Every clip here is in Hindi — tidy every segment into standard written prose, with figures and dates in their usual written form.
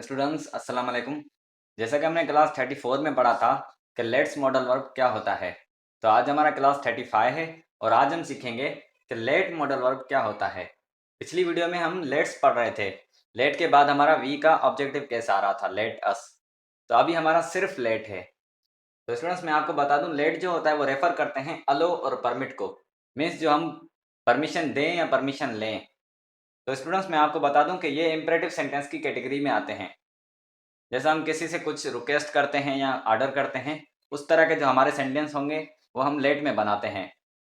स्टूडेंट्स अस्सलाम वालेकुम। जैसा कि हमने क्लास 34 में पढ़ा था कि लेट्स मॉडल वर्ब क्या होता है, तो आज हमारा क्लास 35 है और आज हम सीखेंगे कि लेट मॉडल वर्ब क्या होता है। पिछली वीडियो में हम लेट्स पढ़ रहे थे। लेट के बाद हमारा वी का ऑब्जेक्टिव केस आ रहा था, लेट अस। तो अभी हमारा सिर्फ लेट है। तो स्टूडेंट्स मैं आपको बता दूं, लेट जो होता है वो रेफर करते हैं अलो और परमिट को। मीन्स जो हम परमिशन दें या परमिशन लें। तो स्टूडेंट्स मैं आपको बता दूं कि ये इंपरेटिव सेंटेंस की कैटेगरी में आते हैं। जैसा हम किसी से कुछ रिक्वेस्ट करते हैं या ऑर्डर करते हैं, उस तरह के जो हमारे सेंटेंस होंगे वो हम लेट में बनाते हैं।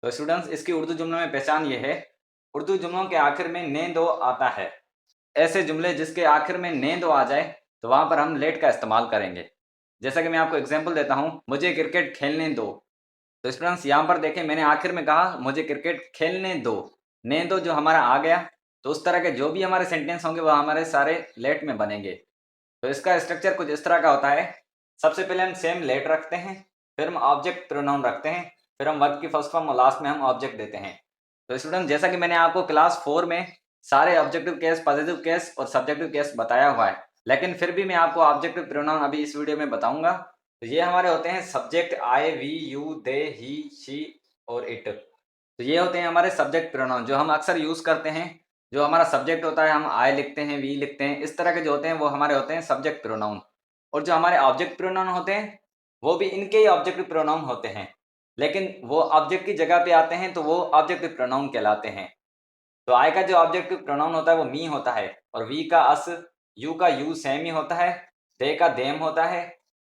तो स्टूडेंट्स इसकी उर्दू जुमलों में पहचान ये है, उर्दू जुमलों के आखिर में ने दो आता है। ऐसे जुमले जिसके आखिर में ने दो आ जाए तो वहां पर हम लेट का इस्तेमाल करेंगे। जैसा कि मैं आपको एग्जाम्पल देता हूँ, मुझे क्रिकेट खेलने दो। तो स्टूडेंट्स यहाँ पर देखें, मैंने आखिर में कहा मुझे क्रिकेट खेलने दो, ने दो जो हमारा आ गया। तो उस तरह के जो भी हमारे सेंटेंस होंगे वो हमारे सारे लेट में बनेंगे। तो इसका स्ट्रक्चर कुछ इस तरह का होता है। सबसे पहले हम सेम लेट रखते हैं, फिर हम ऑब्जेक्ट प्रोनाउन रखते हैं, फिर हम वर्ब की फर्स्ट फॉर्म और लास्ट में हम ऑब्जेक्ट देते हैं। तो स्टूडेंट जैसा कि मैंने आपको क्लास 4 में सारे ऑब्जेक्टिव केस, पॉजिटिव केस और सब्जेक्टिव केस बताया हुआ है, लेकिन फिर भी मैं आपको ऑब्जेक्टिव प्रोनाउन अभी इस वीडियो में बताऊंगा। तो ये हमारे होते हैं subject I, we, you, they, he, she और इट। तो ये होते हैं हमारे सब्जेक्ट प्रोनाउन जो हम अक्सर यूज करते हैं। जो हमारा सब्जेक्ट होता है हम आई लिखते हैं, वी लिखते हैं, इस तरह के जो होते हैं वो हमारे होते हैं सब्जेक्ट प्रोनाउन। और जो हमारे ऑब्जेक्ट प्रोनाउन होते हैं वो भी इनके ही ऑब्जेक्टिव प्रोनाउन होते हैं, लेकिन वो ऑब्जेक्ट की जगह पे आते हैं तो वो ऑब्जेक्टिव प्रोनाउन कहलाते हैं। तो आई का जो ऑब्जेक्टिव प्रोनाउन होता है वो मी होता है, और वी का अस, यू का यू सेम ही होता है, दे का देम होता है,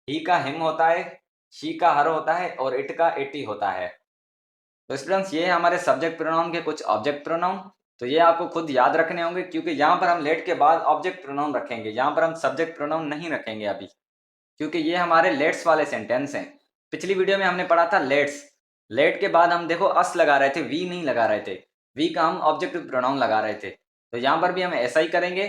ही का हिम होता है, शी का हर होता है और इट का इट ही होता है। तो स्टूडेंट्स ये हमारे सब्जेक्ट प्रोनाउन के कुछ ऑब्जेक्ट प्रोनाउन। तो ये आपको खुद याद रखने होंगे, क्योंकि यहाँ पर हम लेट के बाद ऑब्जेक्ट प्रोनाउन रखेंगे, यहाँ पर हम सब्जेक्ट प्रोनाउन नहीं रखेंगे अभी, क्योंकि ये हमारे लेट्स वाले सेंटेंस हैं। पिछली वीडियो में हमने पढ़ा था लेट्स। लेट के बाद हम देखो अस लगा रहे थे, वी नहीं लगा रहे थे। वी का हम ऑब्जेक्टिव प्रोनाउन लगा रहे थे। तो यहाँ पर भी हम ऐसा ही करेंगे।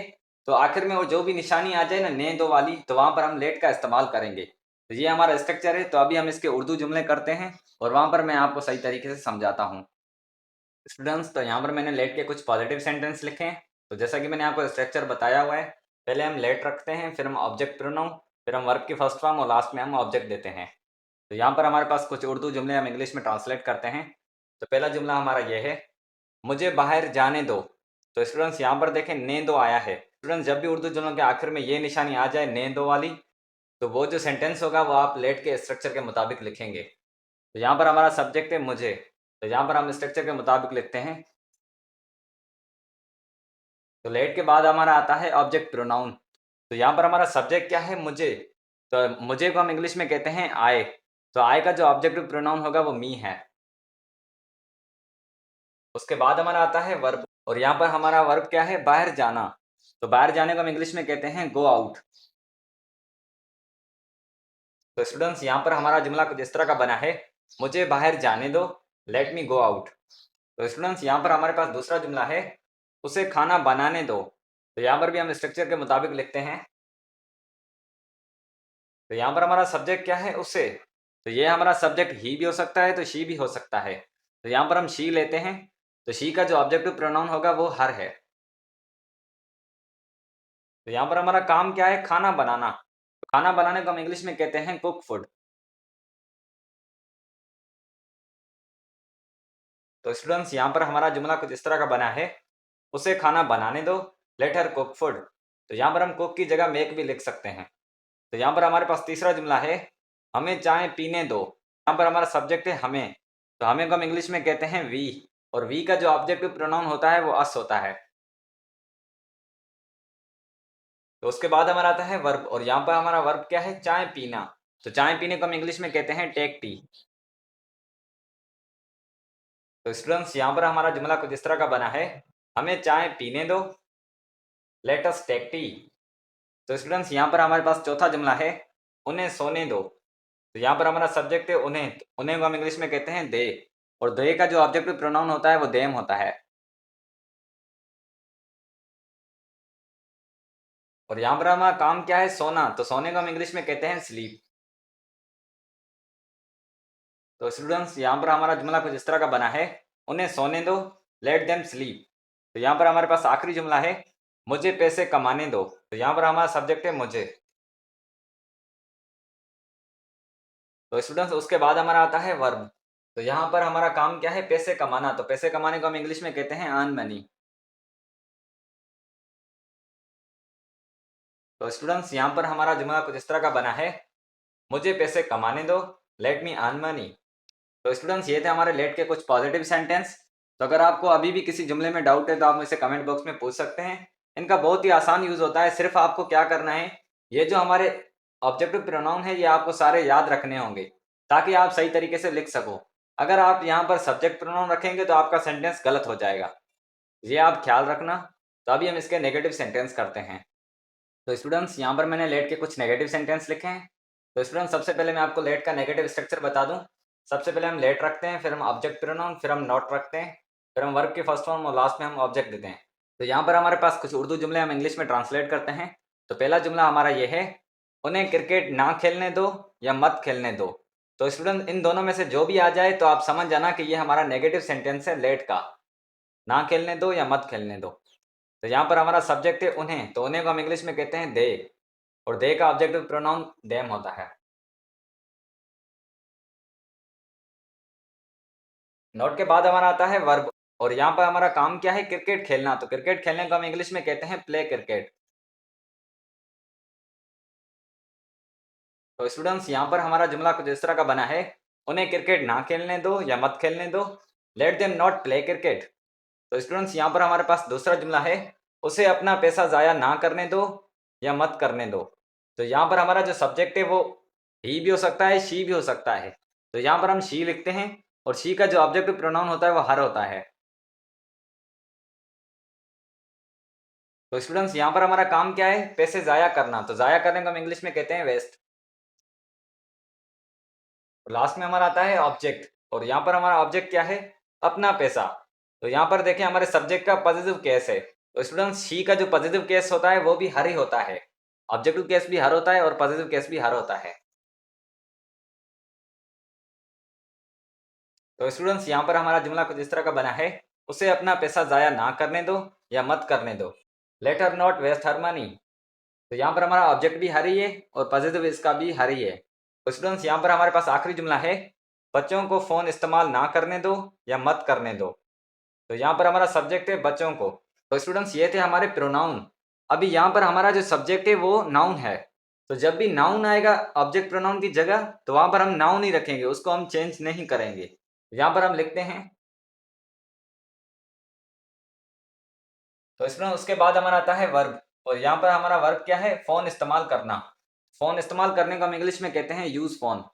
तो आखिर में वो जो भी निशानी आ जाए ना ने दो वाली, तो वहां पर हम लेट का इस्तेमाल करेंगे। तो ये हमारा स्ट्रक्चर है। तो अभी हम इसके उर्दू जुमले करते हैं और वहां पर मैं आपको सही तरीके से समझाता हूँ। स्टूडेंट्स तो यहाँ पर मैंने लेट के कुछ पॉजिटिव सेंटेंस लिखे हैं। तो जैसा कि मैंने आपको स्ट्रक्चर बताया हुआ है, पहले हम लेट रखते हैं, फिर हम ऑब्जेक्ट प्रोनाउन, फिर हम वर्ब की फर्स्ट फॉर्म और लास्ट में हम ऑब्जेक्ट देते हैं। तो यहाँ पर हमारे पास कुछ उर्दू जुमले हम इंग्लिश में ट्रांसलेट करते हैं। तो पहला जुमला हमारा ये है, मुझे बाहर जाने दो। तो स्टूडेंट्स यहाँ पर देखें ने दो आया है। स्टूडेंट्स जब भी उर्दू जुमलों के आखिर में ये निशानी आ जाए ने दो वाली, तो वो जो सेंटेंस होगा वो आप लेट के स्ट्रक्चर के मुताबिक लिखेंगे। तो यहाँ पर हमारा सब्जेक्ट है मुझे, तो यहाँ पर हम स्ट्रक्चर के मुताबिक लिखते हैं। तो लेट के बाद हमारा आता है ऑब्जेक्ट प्रोनाउन। तो यहाँ पर हमारा सब्जेक्ट क्या है, मुझे। तो मुझे को हम इंग्लिश में कहते हैं आई। तो आई का जो ऑब्जेक्टिव प्रोनाउन होगा वो मी है। उसके बाद हमारा आता है वर्ब, और यहाँ पर हमारा वर्ब क्या है, बाहर जाना। तो बाहर जाने को हम इंग्लिश में कहते हैं गो आउट। तो स्टूडेंट्स यहाँ पर हमारा जुमला कुछ इस तरह का बना है, मुझे बाहर जाने दो, लेट मी गो आउट। तो स्टूडेंट्स यहाँ पर हमारे पास दूसरा जुमला है, उसे खाना बनाने दो। तो यहाँ पर भी हम स्ट्रक्चर के मुताबिक लिखते हैं। तो यहाँ पर हमारा सब्जेक्ट क्या है, उसे। तो ये हमारा सब्जेक्ट ही भी हो सकता है तो शी भी हो सकता है। तो यहाँ पर हम शी लेते हैं। तो शी का जो ऑब्जेक्टिव प्रोनाउन होगा वो हर है। तो यहाँ पर हमारा काम क्या है, खाना बनाना। तो खाना बनाने को हम इंग्लिश में कहते हैं कुक फूड। तो स्टूडेंट्स यहाँ पर हमारा जुमला कुछ इस तरह का बना है, उसे खाना बनाने दो, लेट हर कुक फूड। तो यहाँ पर हम कुक की जगह मेक भी लिख सकते हैं। तो यहाँ पर हमारे पास तीसरा जुमला है, हमें चाय पीने दो। यहाँ पर हमारा सब्जेक्ट है हमें। तो हमें को हम इंग्लिश में कहते हैं वी, और वी का जो ऑब्जेक्टिव प्रोनाउन होता है वो अस होता है। तो उसके बाद हमारा आता है वर्ब, और यहाँ पर हमारा वर्ब क्या है, चाय पीना। तो चाय पीने को हम इंग्लिश में कहते हैं टेक टी। तो स्टूडेंट्स यहाँ पर हमारा जुमला कुछ इस तरह का बना है, हमें चाय पीने दो, लेट अस टेक टी। तो स्टूडेंट्स यहाँ पर हमारे पास चौथा जुमला है, उन्हें सोने दो। तो यहाँ पर हमारा सब्जेक्ट है उन्हें, तो उन्हें को हम इंग्लिश में कहते हैं दे, और दे का जो ऑब्जेक्टिव प्रोनाउन होता है वो देम होता है। और यहाँ पर हमारा काम क्या है, सोना। तो सोने को हम इंग्लिश में कहते हैं स्लीप। तो स्टूडेंट्स यहाँ पर हमारा जुमला कुछ इस तरह का बना है, उन्हें सोने दो, लेट देम स्लीप। तो यहाँ पर हमारे पास आखिरी जुमला है, मुझे पैसे कमाने दो। तो यहाँ पर हमारा सब्जेक्ट है मुझे। तो स्टूडेंट्स उसके बाद हमारा आता है वर्ब। तो यहाँ पर हमारा काम क्या है, पैसे कमाना। तो पैसे कमाने को हम इंग्लिश में कहते हैं अर्न मनी। तो स्टूडेंट्स यहाँ पर हमारा जुमला कुछ इस तरह का बना है, मुझे पैसे कमाने दो, लेट मी अर्न मनी। तो स्टूडेंट्स ये थे हमारे लेट के कुछ पॉजिटिव सेंटेंस। तो अगर आपको अभी भी किसी जुमले में डाउट है तो आप मुझसे कमेंट बॉक्स में पूछ सकते हैं। इनका बहुत ही आसान यूज होता है, सिर्फ आपको क्या करना है, ये जो हमारे ऑब्जेक्टिव प्रोनाउन है ये आपको सारे याद रखने होंगे ताकि आप सही तरीके से लिख सको। अगर आप यहाँ पर सब्जेक्ट प्रोनाउन रखेंगे तो आपका सेंटेंस गलत हो जाएगा, ये आप ख्याल रखना। तो अभी हम इसके नेगेटिव सेंटेंस करते हैं। तो स्टूडेंट्स यहाँ पर मैंने लेट के कुछ नेगेटिव सेंटेंस लिखे हैं। तो स्टूडेंट्स सबसे पहले मैं आपको लेट का नेगेटिव स्ट्रक्चर बता दूं। सबसे पहले हम लेट रखते हैं, फिर हम ऑब्जेक्ट प्रोनाउन, फिर हम नॉट रखते हैं, फिर हम वर्ब के फर्स्ट फॉर्म और लास्ट में हम ऑब्जेक्ट देते हैं। तो यहाँ पर हमारे पास कुछ उर्दू जुमले हम इंग्लिश में ट्रांसलेट करते हैं। तो पहला जुमला हमारा ये है, उन्हें क्रिकेट ना खेलने दो या मत खेलने दो। तो स्टूडेंट इन दोनों में से जो भी आ जाए तो आप समझ जाना कि ये हमारा नेगेटिव सेंटेंस है लेट का, ना खेलने दो या मत खेलने दो। तो यहाँ पर हमारा सब्जेक्ट है उन्हें, तो उन्हें को हम इंग्लिश में कहते हैं दे, और दे का ऑब्जेक्टिव प्रोनाउन देम होता है। नोट के बाद हमारा आता है वर्ब, और यहाँ पर हमारा काम क्या है, क्रिकेट खेलना। तो क्रिकेट खेलने को हम इंग्लिश में कहते हैं प्ले क्रिकेट। तो स्टूडेंट्स यहाँ पर हमारा जुमला कुछ इस तरह का बना है, उन्हें क्रिकेट ना खेलने दो या मत खेलने दो, let them not play cricket. तो स्टूडेंट्स यहाँ पर हमारे पास दूसरा जुमला है, उसे अपना पैसा जाया ना करने दो या मत करने दो। तो यहाँ पर हमारा जो सब्जेक्ट है वो ही भी हो सकता है, शी भी हो सकता है। तो यहाँ पर हम शी लिखते हैं, और शी का जो ऑब्जेक्टिव प्रोनाउन होता है वो हर होता है। तो स्टूडेंट्स यहाँ पर हमारा काम क्या है, पैसे जाया करना। तो जाया करने को हम इंग्लिश में कहते हैं वेस्ट। लास्ट में हमारा आता है ऑब्जेक्ट, और यहाँ पर हमारा ऑब्जेक्ट क्या है, अपना पैसा। तो यहाँ पर देखें हमारे सब्जेक्ट का पॉजिटिव केस है। तो स्टूडेंट्स शी का जो पॉजिटिव केस होता है वो भी हर ही होता है, ऑब्जेक्टिव केस भी हर होता है और पॉजिटिव केस भी हर होता है। तो स्टूडेंट्स यहाँ पर हमारा जुमला कुछ इस तरह का बना है, उसे अपना पैसा जाया ना करने दो या मत करने दो, let her not waste her money. तो यहाँ पर हमारा ऑब्जेक्ट भी हर ही है और पॉजिटिव इसका भी हर ही है। तो स्टूडेंट्स यहाँ पर हमारे पास आखिरी जुमला है, बच्चों को फ़ोन इस्तेमाल ना करने दो या मत करने दो। तो यहाँ पर हमारा सब्जेक्ट है बच्चों को। तो स्टूडेंट्स ये थे हमारे प्रोनाउन। अभी यहाँ पर हमारा जो सब्जेक्ट है वो नाउन है। तो जब भी नाउन आएगा ऑब्जेक्ट प्रोनाउन की जगह, तो वहाँ पर हम नाउन ही रखेंगे, उसको हम चेंज नहीं करेंगे। यहाँ पर हम लिखते हैं, तो इसमें उसके बाद हमारा आता है वर्ब, और यहाँ पर हमारा वर्ब क्या है, फ़ोन इस्तेमाल करना। फ़ोन इस्तेमाल करने को हम इंग्लिश में कहते हैं यूज़ फ़ोन।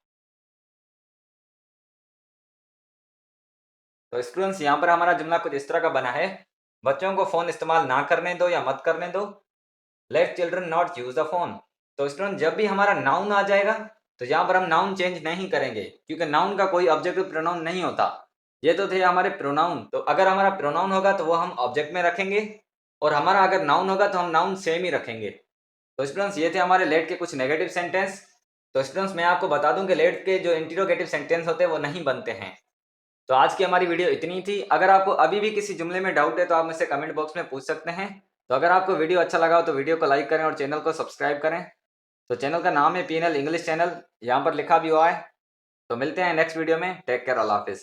तो स्टूडेंट्स यहाँ पर हमारा जुमला कुछ इस तरह का बना है, बच्चों को फ़ोन इस्तेमाल ना करने दो या मत करने दो, late children not use the phone. तो स्टूडेंट जब भी हमारा नाउन आ जाएगा तो यहाँ पर हम नाउन चेंज नहीं करेंगे, क्योंकि नाउन का कोई ऑब्जेक्टिव प्रोनाउन नहीं होता। ये तो थे हमारे प्रोनाउन। तो अगर हमारा प्रोनाउन होगा तो वो हम ऑब्जेक्ट में रखेंगे, और हमारा अगर नाउन होगा तो हम नाउन सेम ही रखेंगे। तो स्टूडेंट्स ये थे हमारे लेट के कुछ नेगेटिव सेंटेंस। तो स्टूडेंट्स मैं आपको बता दूं कि लेट के जो इंटरोगेटिव सेंटेंस होते हैं वो नहीं बनते हैं। तो आज की हमारी वीडियो इतनी थी। अगर आपको अभी भी किसी जुमले में डाउट है तो आप मुझसे कमेंट बॉक्स में पूछ सकते हैं। तो अगर आपको वीडियो अच्छा लगा हो तो वीडियो को लाइक करें और चैनल को सब्सक्राइब करें। तो चैनल का नाम है PNL इंग्लिश चैनल, यहाँ पर लिखा भी हुआ है। तो मिलते हैं नेक्स्ट वीडियो में। टेक केयर, अल्लाह हाफिज़।